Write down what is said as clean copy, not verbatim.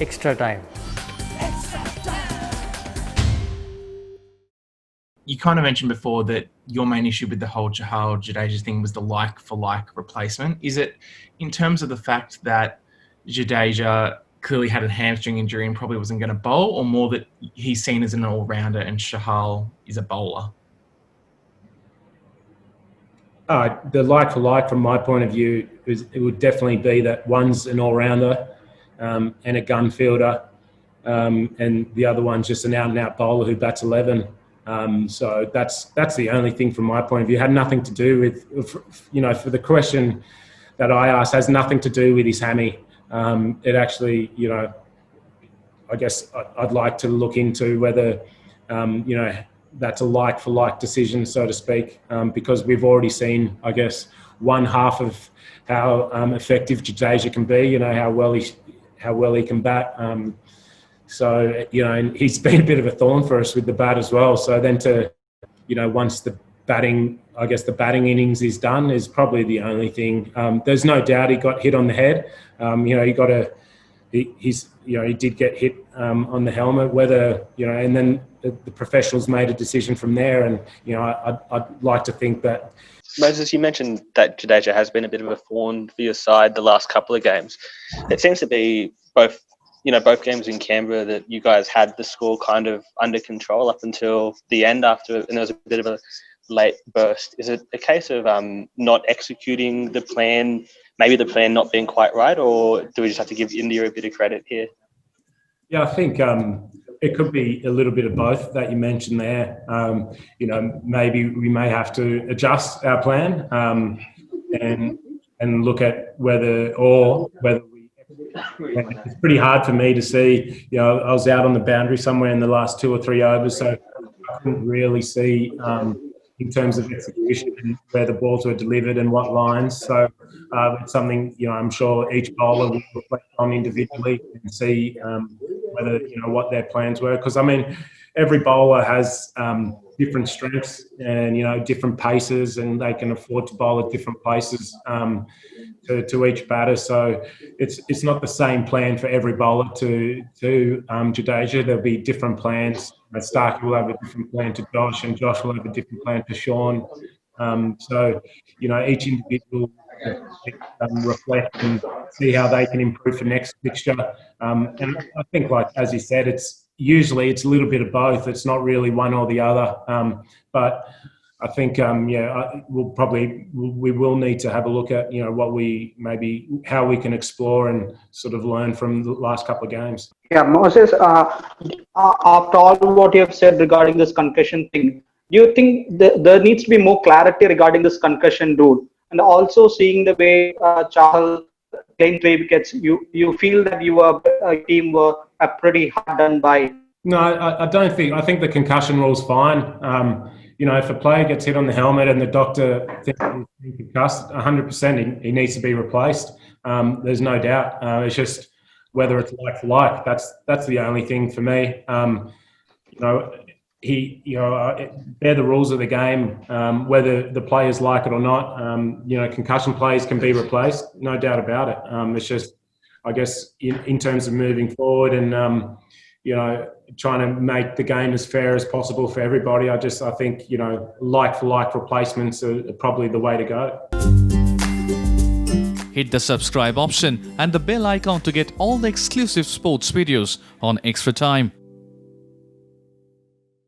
extra time. You kind of mentioned before that your main issue with the whole Chahal Jadeja thing was the like-for-like replacement. Is it in terms of the fact that Jadeja clearly had a hamstring injury and probably wasn't going to bowl, or more that he's seen as an all-rounder and Chahal is a bowler? The like-for-like, from my point of view, it would definitely be that one's an all-rounder and a gun fielder, and the other one's just an out-and-out bowler who bats 11. So that's the only thing from my point of view. It had nothing to do with, for the question that I asked, has nothing to do with his hammy. It actually, I guess I'd like to look into whether, that's a like-for-like decision, so to speak, because we've already seen, I guess, one half of how effective Jadeja can be. How well he can bat. So, and he's been a bit of a thorn for us with the bat as well. So then once the batting innings is done is probably the only thing. There's no doubt he got hit on the head. He did get hit on the helmet, and then the professionals made a decision from there. And, I'd like to think that. Moses, you mentioned that Jadeja has been a bit of a thorn for your side the last couple of games. It seems to be both games in Canberra that you guys had the score kind of under control up until the end and there was a bit of a late burst. Is it a case of not executing the plan, maybe the plan not being quite right, or do we just have to give India a bit of credit here? Yeah, I think it could be a little bit of both that you mentioned there. Maybe we may have to adjust our plan and look at whether it's pretty hard for me to see. I was out on the boundary somewhere in the last 2 or 3 overs, so I couldn't really see in terms of execution where the balls were delivered and what lines. So it's something I'm sure each bowler will reflect on individually and see whether what their plans were. Because every bowler has different strengths and different paces, and they can afford to bowl at different places to each batter. So it's not the same plan for every bowler to Jadeja. There'll be different plans. Starkey will have a different plan to Josh, and Josh will have a different plan to Sean. So each individual reflect and see how they can improve for next fixture. And I think, as you said, it's usually a little bit of both. It's not really one or the other. But I think, we will need to have a look at, how we can explore and sort of learn from the last couple of games. Yeah, Moses, after all what you have said regarding this concussion thing, do you think there needs to be more clarity regarding this concussion rule? And also seeing the way Chahal claimed 3 wickets, you feel that your team were pretty hard done by? No, I don't think. I think the concussion rule's fine. If a player gets hit on the helmet and the doctor thinks he's concussed, 100% he needs to be replaced. There's no doubt. It's just whether it's like for like. That's the only thing for me. They're the rules of the game. Whether the players like it or not, concussion players can be replaced, no doubt about it. It's just, I guess, in terms of moving forward and trying to make the game as fair as possible for everybody. I think like for like replacements are probably the way to go. Hit the subscribe option and the bell icon to get all the exclusive sports videos on Extra Time.